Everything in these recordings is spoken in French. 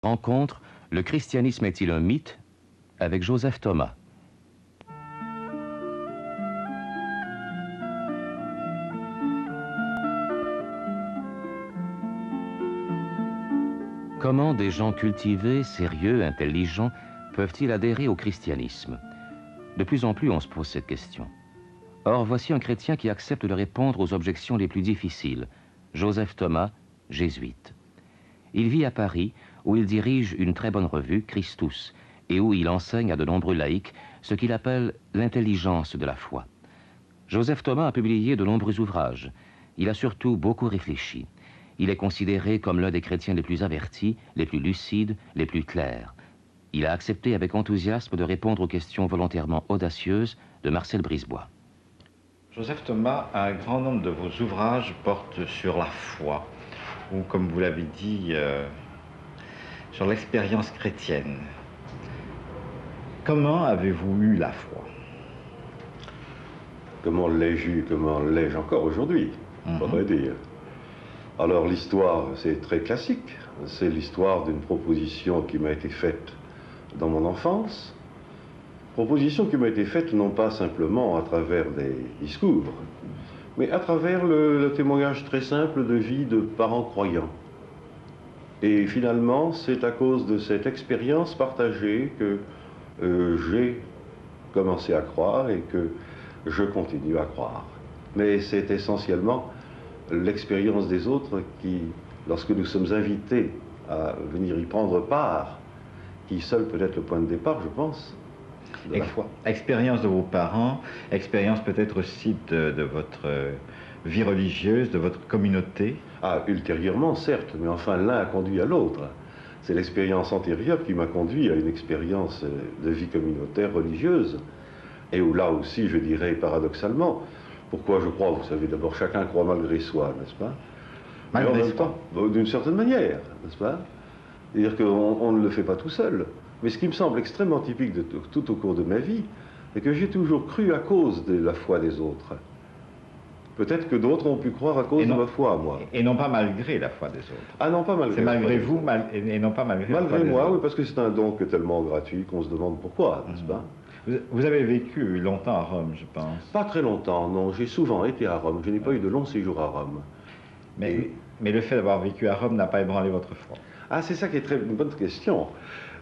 Rencontre, le christianisme est-il un mythe? Avec Joseph Thomas. Comment des gens cultivés, sérieux, intelligents peuvent-ils adhérer au christianisme? De plus en plus, on se pose cette question. Or, voici un chrétien qui accepte de répondre aux objections les plus difficiles. Joseph Thomas, jésuite. Il vit à Paris, où il dirige une très bonne revue, Christus, et où il enseigne à de nombreux laïcs ce qu'il appelle l'intelligence de la foi. Joseph Thomas a publié de nombreux ouvrages. Il a surtout beaucoup réfléchi. Il est considéré comme l'un des chrétiens les plus avertis, les plus lucides, les plus clairs. Il a accepté avec enthousiasme de répondre aux questions volontairement audacieuses de Marcel Brisebois. Joseph Thomas, un grand nombre de vos ouvrages portent sur la foi, ou comme vous l'avez dit, sur l'expérience chrétienne. Comment avez-vous eu la foi? Comment l'ai-je eu? Comment l'ai-je encore aujourd'hui, faudrait dire. Alors l'histoire, c'est très classique. C'est l'histoire d'une proposition qui m'a été faite dans mon enfance. Proposition qui m'a été faite non pas simplement à travers des discours, mais à travers le témoignage très simple de vie de parents croyants. Et finalement, c'est à cause de cette expérience partagée que j'ai commencé à croire et que je continue à croire. Mais c'est essentiellement l'expérience des autres qui, lorsque nous sommes invités à venir y prendre part, qui seul peut être le point de départ, je pense, de la foi. Expérience de vos parents, expérience peut-être aussi de votre vie religieuse, de votre communauté. Ah, ultérieurement, certes, mais enfin, l'un a conduit à l'autre. C'est l'expérience antérieure qui m'a conduit à une expérience de vie communautaire religieuse, et où là aussi, je dirais paradoxalement, pourquoi je crois, vous savez, d'abord, chacun croit malgré soi, n'est-ce pas? Malgré soi. D'une certaine manière, n'est-ce pas? C'est-à-dire qu'on ne le fait pas tout seul. Mais ce qui me semble extrêmement typique de tout au cours de ma vie, c'est que j'ai toujours cru à cause de la foi des autres. Peut-être que d'autres ont pu croire à cause de ma foi, moi. Et non pas malgré la foi des autres. Ah non, pas malgré. C'est malgré vous, et non pas malgré la foi des autres. Malgré moi, oui, parce que c'est un don que tellement gratuit qu'on se demande pourquoi, n'est-ce pas? Vous avez vécu longtemps à Rome, je pense. Pas très longtemps, non. J'ai souvent été à Rome. Je n'ai pas eu de long séjour à Rome. Mais le fait d'avoir vécu à Rome n'a pas ébranlé votre foi. Ah, c'est ça qui est une bonne question.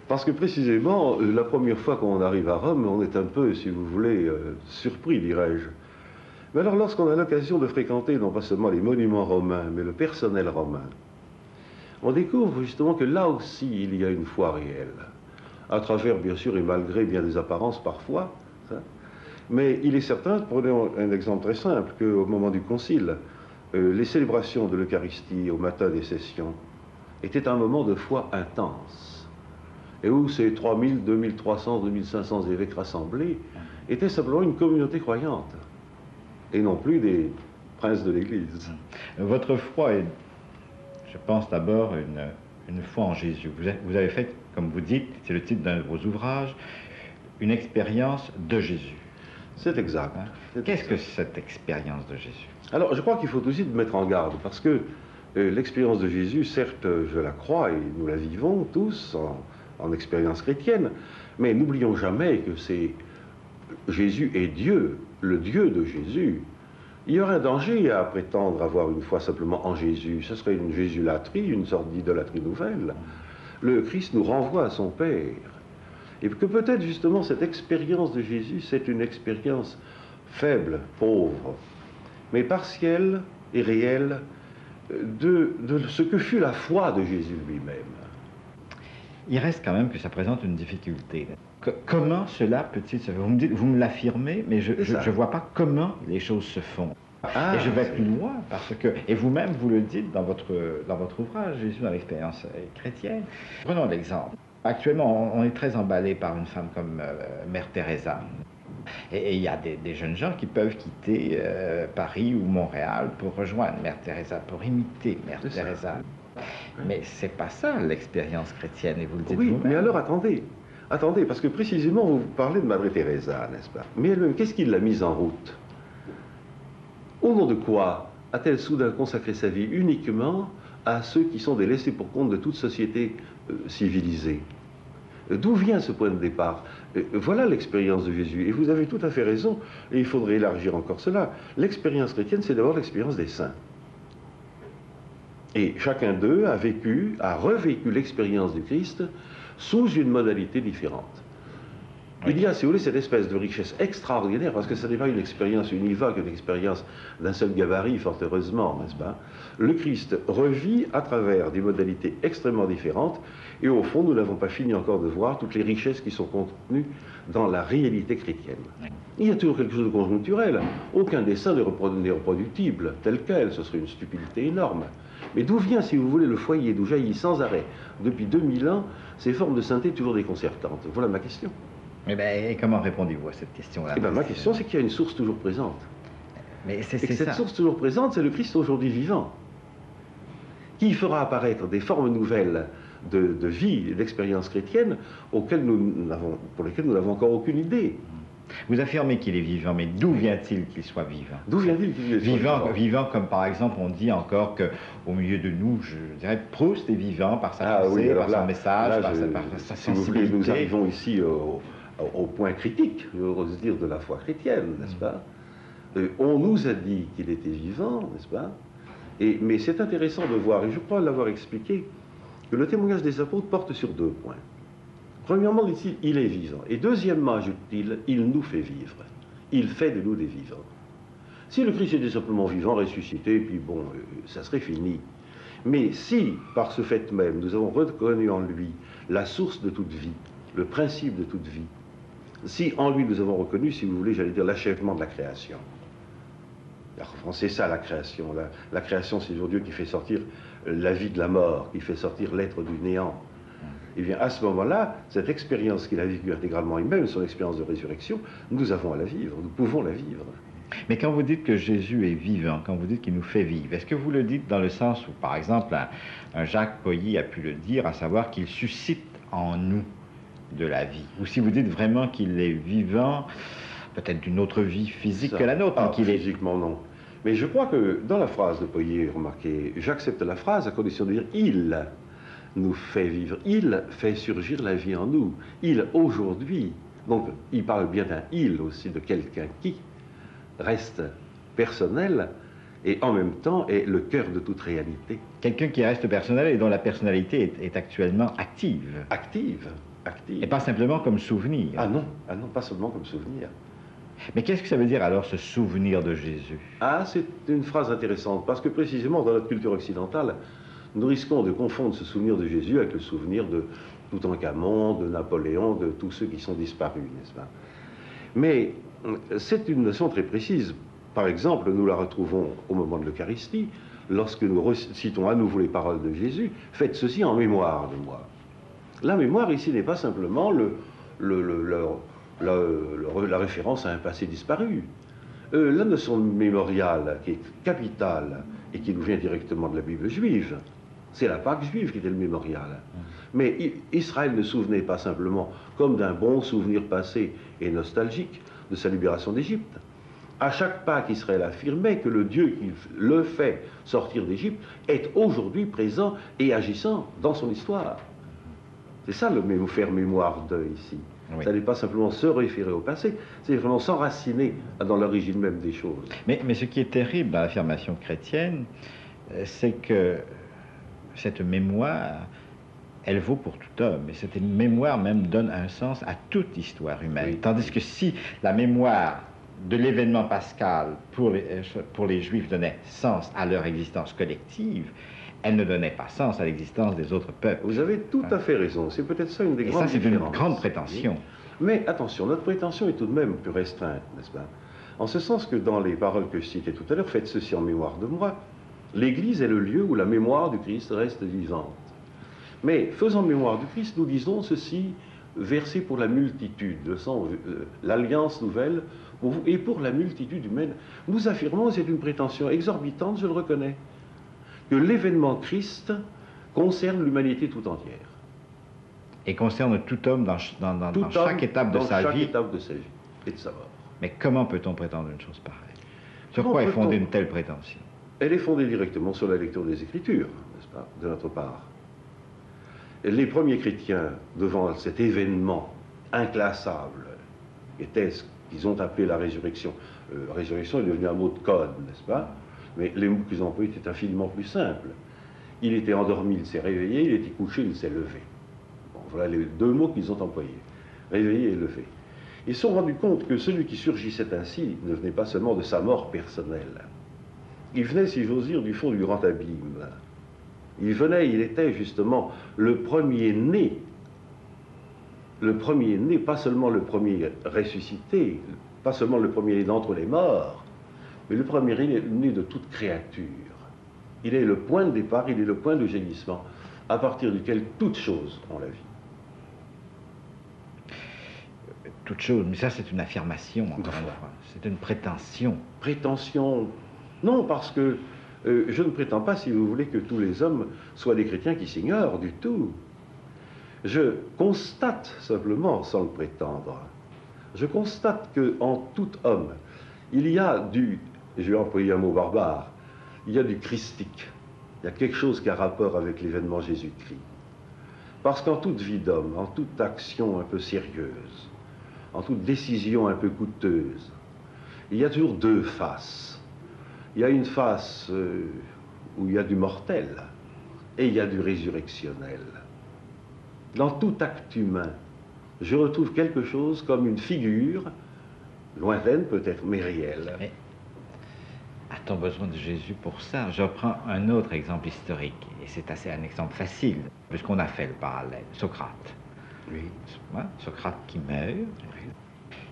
Parce que précisément, la première fois qu'on arrive à Rome, on est un peu, si vous voulez, surpris, dirais-je. Mais alors, lorsqu'on a l'occasion de fréquenter non pas seulement les monuments romains, mais le personnel romain, on découvre justement que là aussi, il y a une foi réelle. À travers, bien sûr, et malgré bien des apparences parfois. Ça. Mais il est certain, prenons un exemple très simple, qu'au moment du concile, les célébrations de l'Eucharistie au matin des sessions étaient un moment de foi intense. Et où ces 3000, 2300, 2500 évêques rassemblés étaient simplement une communauté croyante, et non plus des princes de l'Église. Votre foi est, je pense d'abord, une foi en Jésus. Vous avez fait, comme vous dites, c'est le titre d'un de vos ouvrages, une expérience de Jésus. C'est exact. Qu'est-ce que cette expérience de Jésus? Alors, je crois qu'il faut aussi mettre en garde, parce que l'expérience de Jésus, certes, je la crois, et nous la vivons tous en expérience chrétienne, mais n'oublions jamais que Jésus est Dieu, le Dieu de Jésus. Il y aurait un danger à prétendre avoir une foi simplement en Jésus. Ce serait une jésulatrie, une sorte d'idolâtrie nouvelle. Le Christ nous renvoie à son Père. Et que peut-être justement cette expérience de Jésus, c'est une expérience faible, pauvre, mais partielle et réelle de ce que fut la foi de Jésus lui-même. Il reste quand même que ça présente une difficulté. Comment cela peut-il se faire? Vous me dites, vous me l'affirmez, mais je ne vois pas comment les choses se font. Et je vais plus loin, parce que, et vous-même vous le dites dans votre ouvrage, Jésus dans l'expérience chrétienne. Prenons l'exemple. Actuellement, on est très emballé par une femme comme Mère Teresa. Et il y a des jeunes gens qui peuvent quitter Paris ou Montréal pour rejoindre Mère Teresa, pour imiter Mère Teresa. Mais c'est pas ça l'expérience chrétienne, et vous le dites vous-même. Oui, mais alors attendez, parce que précisément vous parlez de Madre Teresa, n'est-ce pas? Mais elle-même, qu'est-ce qui l'a mise en route? Au nom de quoi a-t-elle soudain consacré sa vie uniquement à ceux qui sont des laissés pour compte de toute société civilisé. D'où vient ce point de départ? Voilà l'expérience de Jésus. Et vous avez tout à fait raison, et il faudrait élargir encore cela. L'expérience chrétienne, c'est d'abord l'expérience des saints. Et chacun d'eux a revécu l'expérience du Christ sous une modalité différente. Il y a, si vous voulez, cette espèce de richesse extraordinaire, parce que ce n'est pas une expérience univoque, une expérience d'un seul gabarit, fort heureusement, n'est-ce pas? Le Christ revit à travers des modalités extrêmement différentes, et au fond, nous n'avons pas fini encore de voir toutes les richesses qui sont contenues dans la réalité chrétienne. Il y a toujours quelque chose de conjoncturel. Aucun des saints n'est reproductible, tel quel, ce serait une stupidité énorme. Mais d'où vient, si vous voulez, le foyer, d'où jaillit sans arrêt, depuis 2000 ans, ces formes de sainteté toujours déconcertantes? Voilà ma question. Et comment répondez-vous à cette question-là? Ma question, c'est qu'il y a une source toujours présente. Mais c'est cette source toujours présente, c'est le Christ aujourd'hui vivant, qui fera apparaître des formes nouvelles de vie et d'expérience chrétienne pour lesquelles nous n'avons encore aucune idée. Vous affirmez qu'il est vivant, mais d'où vient-il qu'il soit vivant? D'où vient-il qu'il soit vivant? Vivant, comme par exemple, on dit encore qu'au milieu de nous, je dirais, Proust est vivant par sa pensée, par son message, par sa sensibilité. Si vous voulez, nous arrivons ici au point critique, j'ose dire, de la foi chrétienne, n'est-ce pas? On nous a dit qu'il était vivant, n'est-ce pas? Mais c'est intéressant de voir, et je crois l'avoir expliqué, que le témoignage des apôtres porte sur deux points. Premièrement, dit-il, il est vivant. Et deuxièmement, ajoute-t-il, il nous fait vivre. Il fait de nous des vivants. Si le Christ était simplement vivant, ressuscité, puis bon, ça serait fini. Mais si, par ce fait même, nous avons reconnu en lui la source de toute vie, le principe de toute vie, si en lui nous avons reconnu, si vous voulez, j'allais dire l'achèvement de la création. C'est ça la création. La création, c'est Dieu qui fait sortir la vie de la mort, qui fait sortir l'être du néant. Et bien à ce moment-là, cette expérience qu'il a vécue intégralement, et même son expérience de résurrection, nous avons à la vivre, nous pouvons la vivre. Mais quand vous dites que Jésus est vivant, quand vous dites qu'il nous fait vivre, est-ce que vous le dites dans le sens où, par exemple, un Jacques Poilly a pu le dire, à savoir qu'il suscite en nous de la vie? Ou si vous dites vraiment qu'il est vivant, peut-être d'une autre vie physique que la nôtre, mais qu'il est... Physiquement, non. Mais je crois que dans la phrase de Poilly, remarquez, j'accepte la phrase à condition de dire « il » nous fait vivre, il fait surgir la vie en nous, il aujourd'hui, donc il parle bien d'un il aussi, de quelqu'un qui reste personnel et en même temps est le cœur de toute réalité. Quelqu'un qui reste personnel et dont la personnalité est actuellement active. Active. Et pas simplement comme souvenir. Ah non, pas seulement comme souvenir. Mais qu'est-ce que ça veut dire alors, ce souvenir de Jésus? Ah, c'est une phrase intéressante, parce que précisément dans notre culture occidentale, nous risquons de confondre ce souvenir de Jésus avec le souvenir de Toutankhamon, de Napoléon, de tous ceux qui sont disparus, n'est-ce pas? Mais c'est une notion très précise. Par exemple, nous la retrouvons au moment de l'Eucharistie, lorsque nous recitons à nouveau les paroles de Jésus, « Faites ceci en mémoire de moi ». La mémoire ici n'est pas simplement la référence à un passé disparu. La notion mémoriale, qui est capitale et qui nous vient directement de la Bible juive, c'est la Pâque juive qui était le mémorial. Mais Israël ne souvenait pas simplement comme d'un bon souvenir passé et nostalgique de sa libération d'Égypte. À chaque Pâque, Israël affirmait que le Dieu qui le fait sortir d'Égypte est aujourd'hui présent et agissant dans son histoire. C'est ça le faire mémoire de ici. Oui. Ça n'est pas simplement se référer au passé, c'est vraiment s'enraciner dans l'origine même des choses. Mais ce qui est terrible dans l'affirmation chrétienne, c'est que cette mémoire, elle vaut pour tout homme. Et cette mémoire même donne un sens à toute histoire humaine. Oui. Tandis que si la mémoire de l'événement pascal pour les Juifs donnait sens à leur existence collective, elle ne donnait pas sens à l'existence des autres peuples. Vous avez tout à fait raison. C'est peut-être ça une des grandes différences. Et ça, c'est une grande prétention. Mais attention, notre prétention est tout de même plus restreinte, n'est-ce pas? En ce sens que dans les paroles que je citais tout à l'heure, faites ceci en mémoire de moi, l'Église est le lieu où la mémoire du Christ reste vivante. Mais faisant mémoire du Christ, nous disons ceci versé pour la multitude, l'alliance nouvelle pour vous et pour la multitude humaine. Nous affirmons, c'est une prétention exorbitante, je le reconnais, que l'événement Christ concerne l'humanité tout entière. Et concerne tout homme dans chaque étape de sa vie. Dans chaque étape de sa vie et de sa mort. Mais comment peut-on prétendre une chose pareille? Sur quoi est fondée une telle prétention? Elle est fondée directement sur la lecture des Écritures, n'est-ce pas, de notre part. les premiers chrétiens, devant cet événement inclassable, était ce qu'ils ont appelé la résurrection. La résurrection est devenue un mot de code, n'est-ce pas? Mais les mots qu'ils ont employés étaient infiniment plus simples. Il était endormi, il s'est réveillé, il était couché, il s'est levé. Bon, voilà les deux mots qu'ils ont employés, réveillé et levé. Ils se sont rendus compte que celui qui surgissait ainsi ne venait pas seulement de sa mort personnelle. Il venait, si j'ose dire, du fond du grand abîme. Il était justement le premier-né, pas seulement le premier ressuscité, pas seulement le premier-né d'entre les morts, mais le premier-né de toute créature. Il est le point de départ, il est le point de gémissement, à partir duquel toute chose ont la vie. Toute chose, mais ça c'est une affirmation, encore une fois. C'est une prétention. Prétention, non, parce que je ne prétends pas, si vous voulez, que tous les hommes soient des chrétiens qui s'ignorent du tout. Je constate simplement, sans le prétendre, je constate qu'en tout homme, il y a du, je vais employer un mot barbare, il y a du christique. Il y a quelque chose qui a rapport avec l'événement Jésus-Christ. Parce qu'en toute vie d'homme, en toute action un peu sérieuse, en toute décision un peu coûteuse, il y a toujours deux faces. Il y a une face où il y a du mortel et il y a du résurrectionnel. Dans tout acte humain, je retrouve quelque chose comme une figure, lointaine peut-être, mais réelle. Mais a-t-on besoin de Jésus pour ça? Je prends un autre exemple historique, et c'est assez un exemple facile, puisqu'on a fait le parallèle. Socrate. Oui. Socrate qui meurt,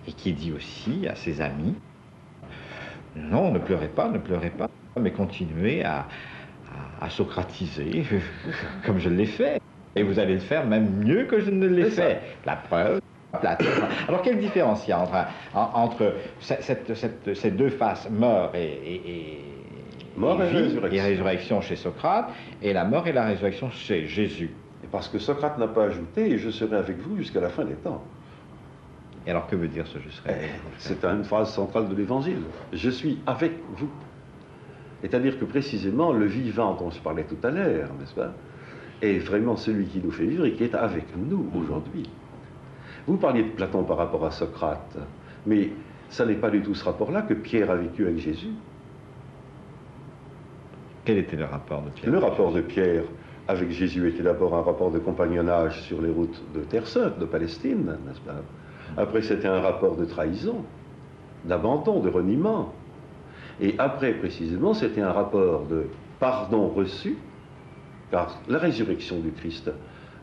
et qui dit aussi à ses amis, non, ne pleurez pas, mais continuez à socratiser, comme je l'ai fait. Et vous allez le faire même mieux que je ne l'ai fait. La preuve, Platon. Alors, quelle différence il y a entre ces deux faces, mort et résurrection chez Socrate, et la mort et la résurrection chez Jésus? Et parce que Socrate n'a pas ajouté « et je serai avec vous jusqu'à la fin des temps ». Et alors, que veut dire ce « je serai » ? C'est une phrase centrale de l'Évangile. Je suis avec vous. C'est-à-dire que précisément, le vivant dont je parlais tout à l'heure, n'est-ce pas, est vraiment celui qui nous fait vivre et qui est avec nous aujourd'hui. Vous parliez de Platon par rapport à Socrate, mais ça n'est pas du tout ce rapport-là que Pierre a vécu avec Jésus. Quel était le rapport de Pierre? Le rapport de Pierre avec Jésus était d'abord un rapport de compagnonnage sur les routes de Terre Sainte, de Palestine, n'est-ce pas? Après, c'était un rapport de trahison, d'abandon, de reniement. Et après, précisément, c'était un rapport de pardon reçu, car la résurrection du Christ,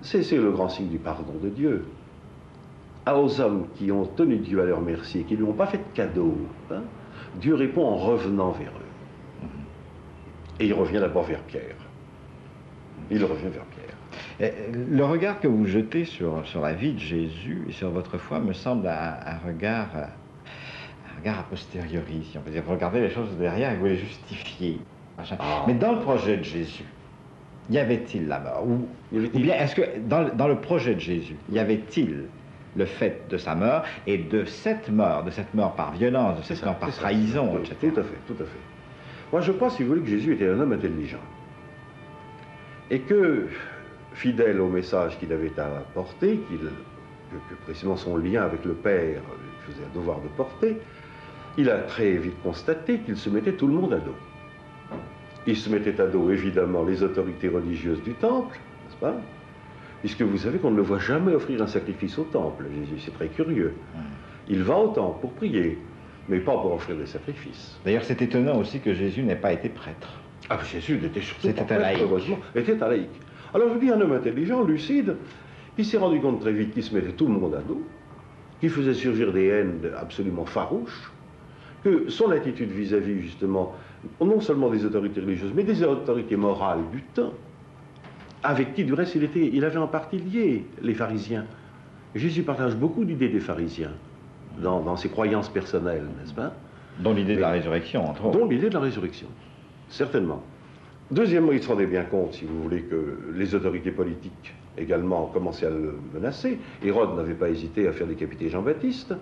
c'est le grand signe du pardon de Dieu. Aux hommes qui ont tenu Dieu à leur merci et qui ne lui ont pas fait de cadeau, hein, Dieu répond en revenant vers eux. Et il revient d'abord vers Pierre. Il revient vers Pierre. Le regard que vous jetez sur la vie de Jésus et sur votre foi me semble un regard a posteriori, si on peut dire. Vous regardez les choses derrière et vous les justifiez. Mais dans le projet de Jésus, y avait-il la mort? Ou bien est-ce que dans le projet de Jésus, y avait-il le fait de sa mort et de cette mort par violence, de cette mort par trahison, etc. Tout à fait, tout à fait. Moi, je crois, si vous voulez, que Jésus était un homme intelligent. Et que, fidèle au message qu'il avait à porter, que précisément son lien avec le Père faisait un devoir de porter, il a très vite constaté qu'il se mettait tout le monde à dos. Il se mettait à dos, évidemment, les autorités religieuses du temple, n'est-ce pas? Puisque vous savez qu'on ne le voit jamais offrir un sacrifice au temple, Jésus, c'est très curieux. Il va au temple pour prier, mais pas pour offrir des sacrifices. D'ailleurs, c'est étonnant aussi que Jésus n'ait pas été prêtre. Ah, Jésus n'était surtout pas prêtre, laïc. Heureusement, était un laïc. Alors je dis un homme intelligent, lucide, qui s'est rendu compte très vite qu'il se mettait tout le monde à dos, qu'il faisait surgir des haines absolument farouches, que son attitude vis-à-vis, justement, non seulement des autorités religieuses, mais des autorités morales du temps, avec qui, du reste, il avait en partie lié les pharisiens. Jésus partage beaucoup d'idées des pharisiens dans ses croyances personnelles, n'est-ce pas? Dont l'idée de la résurrection, entre autres. Dont l'idée de la résurrection, certainement. Deuxièmement, il se rendait bien compte, si vous voulez, que les autorités politiques également commençaient à le menacer. Hérode n'avait pas hésité à faire décapiter Jean-Baptiste.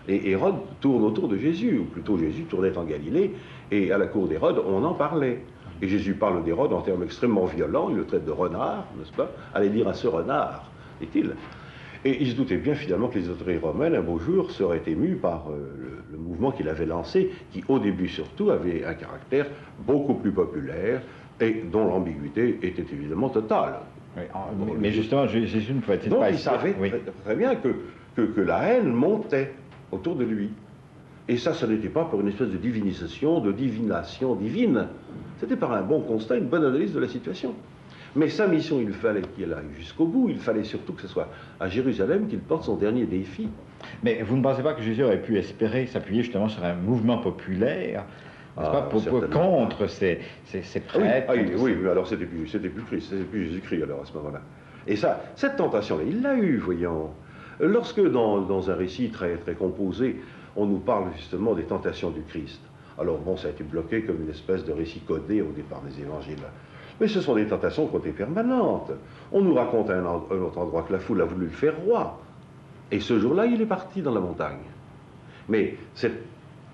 Et Hérode tourne autour de Jésus, ou plutôt Jésus tournait en Galilée, et à la cour d'Hérode, on en parlait. Et Jésus parle d'Hérode en termes extrêmement violents, il le traite de renard, n'est-ce pas? Allez dire à ce renard, dit-il. Et il se doutait bien finalement que les autorités romaines, un beau jour, seraient émues par le mouvement qu'il avait lancé, qui au début surtout avait un caractère beaucoup plus populaire et dont l'ambiguïté était évidemment totale. Oui, mais justement, Jésus ne pouvait-il donc pas... il savait très bien que la haine montait autour de lui. Et ça n'était pas par une espèce de divinisation, de divination divine. C'était par un bon constat, une bonne analyse de la situation. Mais sa mission, il fallait qu'elle aille jusqu'au bout. Il fallait surtout que ce soit à Jérusalem qu'il porte son dernier défi. Mais vous ne pensez pas que Jésus aurait pu espérer s'appuyer justement sur un mouvement populaire, n'est-ce pas, contre ces prêtres? Oui, mais alors c'était plus Christ, c'était plus Jésus-Christ alors à ce moment-là. Et ça, cette tentation-là, il l'a eue, voyons. Lorsque dans un récit très, très composé, on nous parle justement des tentations du Christ. Alors bon, ça a été bloqué comme une espèce de récit codé au départ des évangiles. Mais ce sont des tentations qui ont été permanentes. On nous raconte à un autre endroit que la foule a voulu le faire roi. Et ce jour-là, il est parti dans la montagne. Mais cette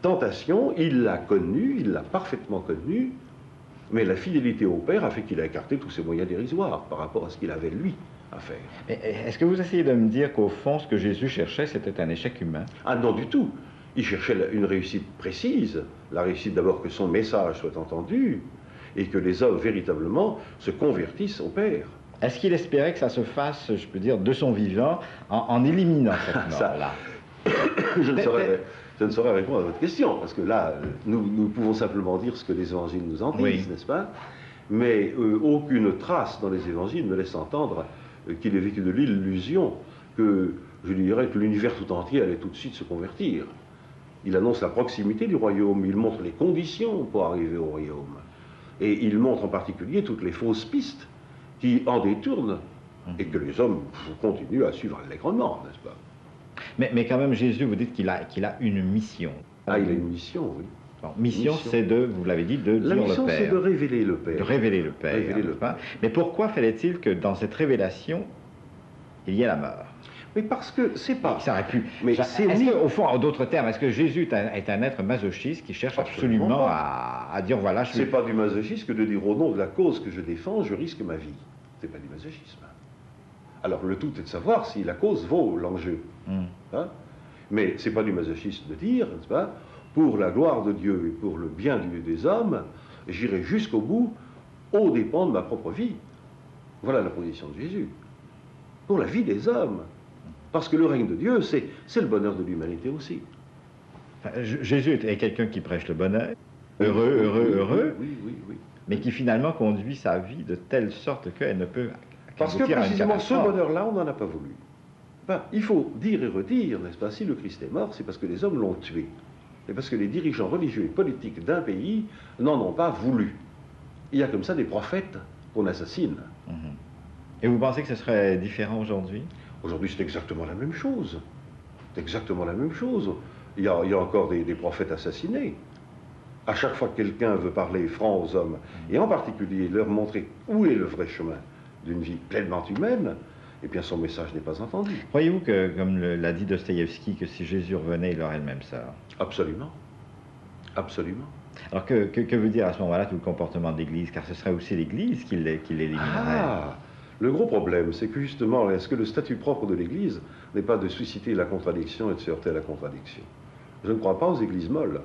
tentation, il l'a connue, il l'a parfaitement connue, mais la fidélité au Père a fait qu'il a écarté tous ses moyens dérisoires par rapport à ce qu'il avait, lui, à faire. Est-ce que vous essayez de me dire qu'au fond, ce que Jésus cherchait, c'était un échec humain? Ah non, du tout. Il cherchait une réussite précise. La réussite d'abord que son message soit entendu, et que les hommes véritablement se convertissent au Père. Est-ce qu'il espérait que ça se fasse, je peux dire, de son vivant, en éliminant cette mort-là? Je ne saurais répondre à votre question, parce que là, nous pouvons simplement dire ce que les évangiles nous en disent, n'est-ce pas? Mais aucune trace dans les évangiles ne laisse entendre qu'il ait vécu de l'illusion que, je dirais, que l'univers tout entier allait tout de suite se convertir. Il annonce la proximité du royaume, il montre les conditions pour arriver au royaume. Et il montre en particulier toutes les fausses pistes qui en détournent et que les hommes continuent à suivre allègrement, n'est-ce pas? Mais quand même, Jésus, vous dites qu'il a une mission. Ah, il a une mission, oui. Alors, mission, c'est de, vous l'avez dit, de dire le Père. La mission, c'est de révéler le Père. De révéler le Père. Révéler le Père. Mais pourquoi fallait-il que dans cette révélation, il y ait la mort? Mais parce que c'est pas... Ça aurait pu... Mais au fond, en d'autres termes, est-ce que Jésus est un être masochiste qui cherche absolument à dire, voilà... C'est pas du masochisme que de dire au nom de la cause que je défends, je risque ma vie. C'est pas du masochisme. Alors le tout est de savoir si la cause vaut l'enjeu. Hein? Mais c'est pas du masochisme de dire, n'est-ce pas, pour la gloire de Dieu et pour le bien des hommes, j'irai jusqu'au bout, aux dépens de ma propre vie. Voilà la position de Jésus. Pour la vie des hommes. Parce que le règne de Dieu, c'est le bonheur de l'humanité aussi. Enfin, Jésus est quelqu'un qui prêche le bonheur, heureux, oui. Mais qui finalement conduit sa vie de telle sorte qu'elle ne peut... Parce que précisément ce bonheur-là, on n'en a pas voulu. Ben, il faut dire et redire, n'est-ce pas, si le Christ est mort, c'est parce que les hommes l'ont tué. Et parce que les dirigeants religieux et politiques d'un pays n'en ont pas voulu. Il y a comme ça des prophètes qu'on assassine. Et vous pensez que ce serait différent aujourd'hui? Aujourd'hui, c'est exactement la même chose. C'est exactement la même chose. Il y a encore des prophètes assassinés. À chaque fois que quelqu'un veut parler franc aux hommes, et en particulier leur montrer où est le vrai chemin d'une vie pleinement humaine, eh bien son message n'est pas entendu. Croyez-vous que, comme l'a dit Dostoïevski, que si Jésus revenait, il aurait le même sort? Absolument. Absolument. Alors que veut dire à ce moment-là tout le comportement de l'Église? Car ce serait aussi l'Église qui l'éliminerait. Ah, le gros problème, c'est que justement, est-ce que le statut propre de l'Église n'est pas de susciter la contradiction et de se heurter à la contradiction? Je ne crois pas aux églises molles.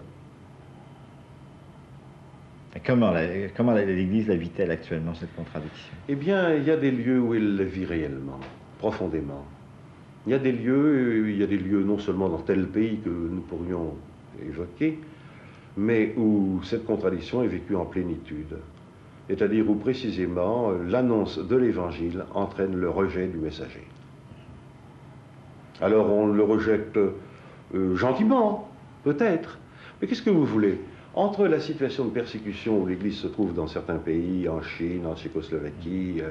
Comment l'Église la vit-elle actuellement, cette contradiction? Eh bien, il y a des lieux où elle la vit réellement, profondément. Il y a des lieux non seulement dans tel pays que nous pourrions évoquer, mais où cette contradiction est vécue en plénitude. C'est-à-dire où précisément l'annonce de l'Évangile entraîne le rejet du messager. Alors on le rejette gentiment, peut-être, mais qu'est-ce que vous voulez? Entre la situation de persécution où l'Église se trouve dans certains pays, en Chine, en Tchécoslovaquie,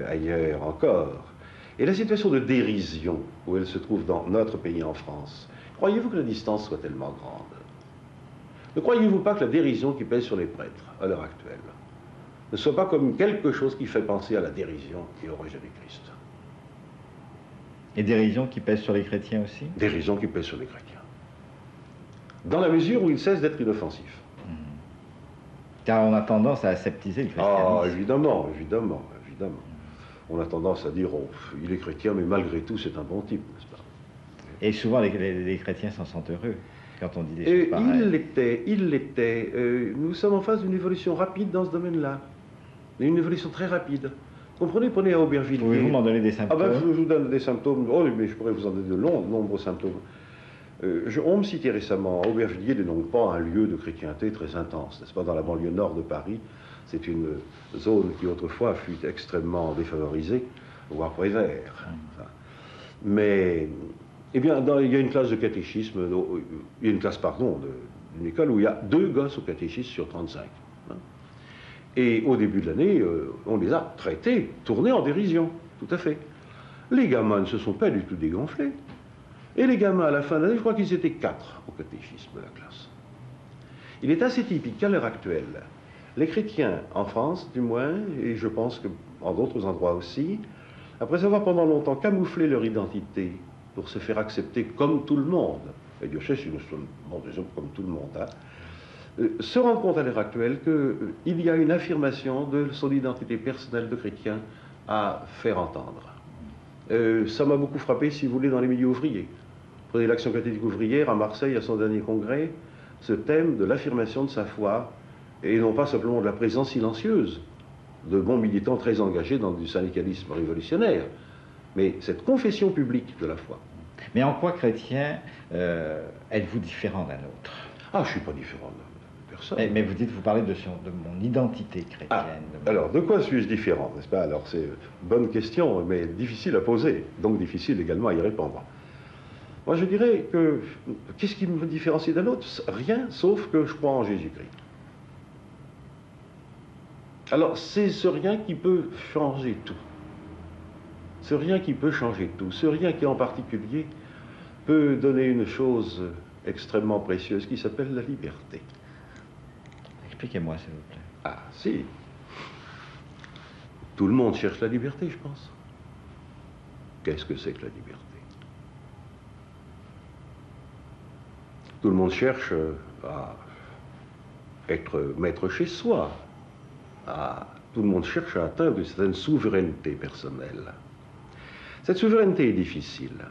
ailleurs encore, et la situation de dérision où elle se trouve dans notre pays, en France, croyez-vous que la distance soit tellement grande? Ne croyez-vous pas que la dérision qui pèse sur les prêtres, à l'heure actuelle, ne soit pas comme quelque chose qui fait penser à la dérision et au rejet du Christ? Et dérision qui pèse sur les chrétiens aussi? Dérision qui pèse sur les chrétiens. Dans la mesure où ils cessent d'être inoffensifs. Car on a tendance à aseptiser le christianisme. Ah, évidemment, évidemment, évidemment. On a tendance à dire, oh, il est chrétien, mais malgré tout, c'est un bon type, n'est-ce pas? Et souvent, les chrétiens s'en sentent heureux quand on dit des choses pareilles. Il l'était. Nous sommes en face d'une évolution rapide dans ce domaine-là. Une évolution très rapide. Comprenez, prenez à Aubervilliers. Pouvez-vous m'en donner des symptômes? Ah ben, je vous donne des symptômes. Oh, mais je pourrais vous en donner de nombreux symptômes. On me citait récemment, Aubervilliers n'est donc pas un lieu de chrétienté très intense, n'est-ce pas? Dans la banlieue nord de Paris, c'est une zone qui autrefois fut extrêmement défavorisée, voire prévère. Mais, eh bien, il y a une classe de catéchisme, il y a une classe, pardon, d'une école où il y a 2 gosses au catéchisme sur 35. Et au début de l'année, on les a traités, tournés en dérision, tout à fait. Les gamins ne se sont pas du tout dégonflés. Et les gamins, à la fin de l'année, je crois qu'ils étaient 4 au catéchisme de la classe. Il est assez typique qu'à l'heure actuelle, les chrétiens, en France du moins, et je pense qu'en d'autres endroits aussi, après avoir pendant longtemps camouflé leur identité pour se faire accepter comme tout le monde, et Dieu sait si nous sommes des hommes comme tout le monde, se rendent compte à l'heure actuelle qu'il y a une affirmation de son identité personnelle de chrétien à faire entendre. Ça m'a beaucoup frappé, si vous voulez, dans les milieux ouvriers. Prenez l'Action catholique ouvrière à Marseille, à son dernier congrès, ce thème de l'affirmation de sa foi, et non pas simplement de la présence silencieuse de bons militants très engagés dans du syndicalisme révolutionnaire, mais cette confession publique de la foi. Mais en quoi, chrétien, êtes-vous différent d'un autre? Ah, je ne suis pas différent de personne. Mais vous dites, vous parlez de mon identité chrétienne. Ah, alors, de quoi suis-je différent, n'est-ce pas? Alors, c'est une bonne question, mais difficile à poser, donc difficile également à y répondre. Moi, je dirais que, qu'est-ce qui me différencie d'un autre? Rien, sauf que je crois en Jésus-Christ. Alors, c'est ce rien qui peut changer tout. Ce rien qui peut changer tout. Ce rien qui, en particulier, peut donner une chose extrêmement précieuse qui s'appelle la liberté. Expliquez-moi, s'il vous plaît. Ah, si. Tout le monde cherche la liberté, je pense. Qu'est-ce que c'est que la liberté? Tout le monde cherche à être maître chez soi. Tout le monde cherche à atteindre une certaine souveraineté personnelle. Cette souveraineté est difficile.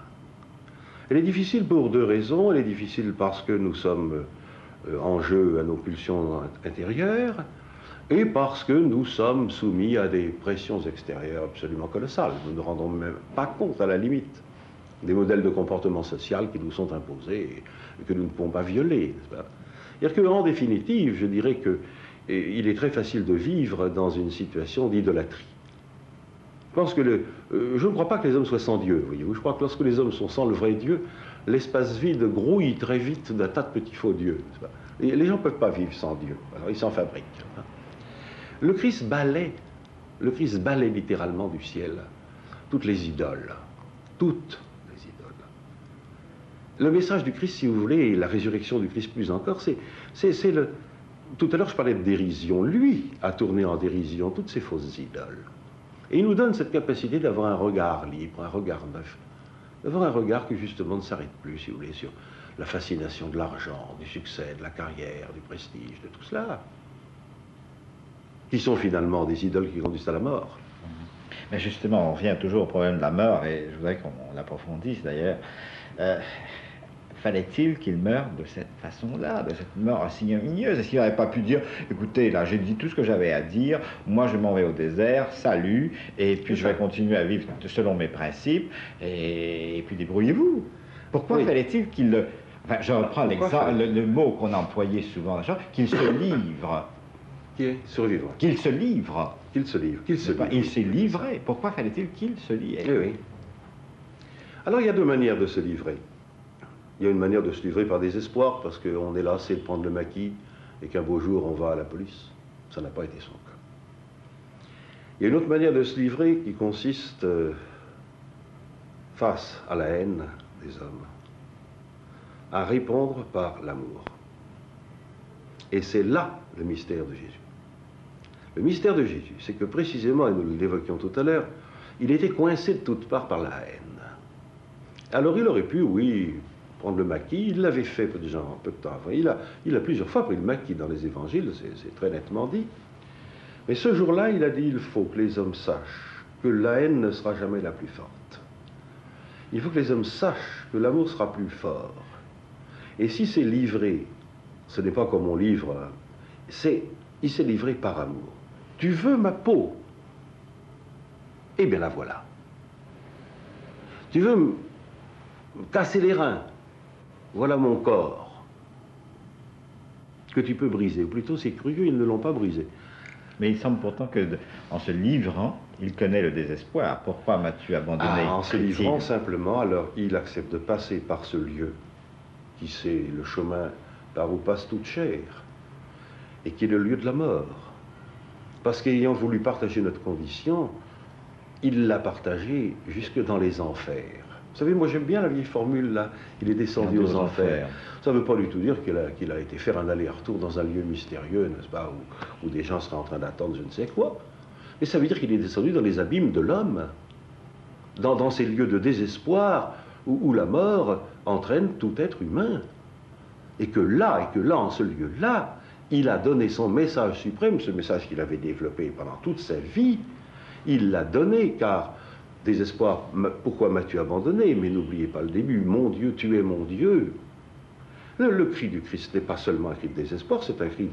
Elle est difficile pour 2 raisons. Elle est difficile parce que nous sommes en jeu à nos pulsions intérieures et parce que nous sommes soumis à des pressions extérieures absolument colossales. Nous ne rendons même pas compte, à la limite, des modèles de comportement social qui nous sont imposés et que nous ne pouvons pas violer. C'est-à-dire qu'en définitive, je dirais qu'il est très facile de vivre dans une situation d'idolâtrie. Je pense que je ne crois pas que les hommes soient sans Dieu, voyez-vous. Je crois que lorsque les hommes sont sans le vrai Dieu, l'espace vide grouille très vite d'un tas de petits faux dieux. Les gens ne peuvent pas vivre sans Dieu, alors ils s'en fabriquent. Le Christ balaie littéralement du ciel toutes les idoles. Toutes les idoles. Le message du Christ, si vous voulez, et la résurrection du Christ plus encore, c'est le... Tout à l'heure, je parlais de dérision. Lui a tourné en dérision toutes ces fausses idoles. Et il nous donne cette capacité d'avoir un regard libre, un regard neuf, d'avoir un regard qui justement ne s'arrête plus, si vous voulez, sur la fascination de l'argent, du succès, de la carrière, du prestige, de tout cela, qui sont finalement des idoles qui conduisent à la mort. Mais justement, on revient toujours au problème de la mort, et je voudrais qu'on l'approfondisse d'ailleurs. Fallait-il qu'il meure de cette façon-là, de cette mort aussi ignominieuse? Est-ce qu'il n'aurait pas pu dire, écoutez, là, j'ai dit tout ce que j'avais à dire, moi je m'en vais au désert, salut, et puis je vais continuer à vivre selon mes principes, et puis débrouillez-vous. Pourquoi fallait-il qu'il le... Enfin, je reprends l'exemple, le mot qu'on a employé souvent, qu'il se livre. Qui est survivant. Qu'il se livre. Qu'il se livre. Qu'il se livre. Il s'est livré. Pourquoi fallait-il qu'il se livre? Eh oui. Alors, il y a 2 manières de se livrer. Il y a une manière de se livrer par désespoir, parce qu'on est lassé de prendre le maquis et qu'un beau jour on va à la police. Ça n'a pas été son cas. Il y a une autre manière de se livrer qui consiste, face à la haine des hommes, à répondre par l'amour. Et c'est là le mystère de Jésus. Le mystère de Jésus, c'est que précisément, et nous l'évoquions tout à l'heure, il était coincé de toutes parts par la haine. Alors il aurait pu, oui, prendre le maquis. Il l'avait fait déjà un peu de temps avant. Il a plusieurs fois pris le maquis dans les évangiles, c'est très nettement dit. Mais ce jour-là, il a dit, il faut que les hommes sachent que la haine ne sera jamais la plus forte. Il faut que les hommes sachent que l'amour sera plus fort. Et si c'est livré, ce n'est pas comme on livre, il s'est livré par amour. Tu veux ma peau? Eh bien la voilà. Tu veux me casser les reins? Voilà mon corps que tu peux briser. Ou plutôt, c'est curieux, ils ne l'ont pas brisé. Mais il semble pourtant qu'en se livrant, il connaît le désespoir. Pourquoi m'as-tu abandonné? En se livrant simplement, alors il accepte de passer par ce lieu qui c'est le chemin par où passe toute chair et qui est le lieu de la mort. Parce qu'ayant voulu partager notre condition, il l'a partagée jusque dans les enfers. Vous savez, moi j'aime bien la vieille formule là, il est descendu aux enfers. Ça ne veut pas du tout dire qu'il a été faire un aller-retour dans un lieu mystérieux, n'est-ce pas, où des gens seraient en train d'attendre je ne sais quoi. Mais ça veut dire qu'il est descendu dans les abîmes de l'homme, dans ces lieux de désespoir où la mort entraîne tout être humain. Et que là, en ce lieu-là, il a donné son message suprême, ce message qu'il avait développé pendant toute sa vie, il l'a donné, car désespoir, pourquoi m'as-tu abandonné? Mais n'oubliez pas le début, mon Dieu, tu es mon Dieu. Le cri du Christ n'est pas seulement un cri de désespoir, c'est un cri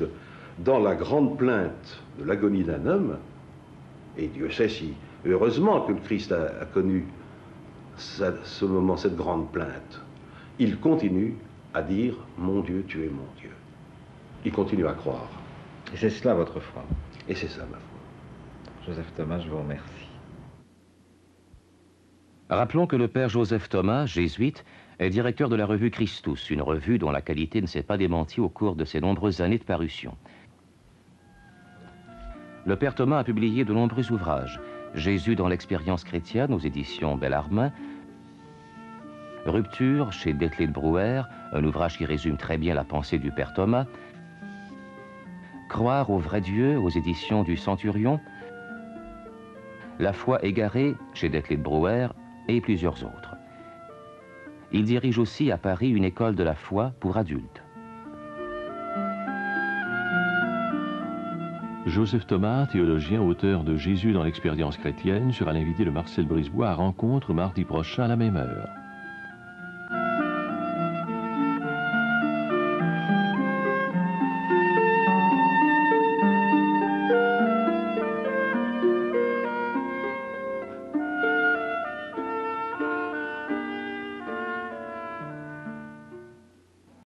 dans la grande plainte de l'agonie d'un homme, et Dieu sait si, heureusement que le Christ a connu ce moment, cette grande plainte. Il continue à dire, mon Dieu, tu es mon Dieu. Il continue à croire. Et c'est cela votre foi. Et c'est ça ma foi. Joseph Thomas, je vous remercie. Rappelons que le père Joseph Thomas, jésuite, est directeur de la revue Christus, une revue dont la qualité ne s'est pas démentie au cours de ses nombreuses années de parution. Le père Thomas a publié de nombreux ouvrages. Jésus dans l'expérience chrétienne aux éditions Bellarmin, Rupture chez Detlé de Brouwer, un ouvrage qui résume très bien la pensée du père Thomas, Croire au vrai Dieu aux éditions du Centurion, La foi égarée chez Detlé de Brouwer et plusieurs autres. Il dirige aussi à Paris une école de la foi pour adultes. Joseph Thomas, théologien, auteur de Jésus dans l'expérience chrétienne, sera l'invité de Marcel Brisebois à rencontre mardi prochain à la même heure.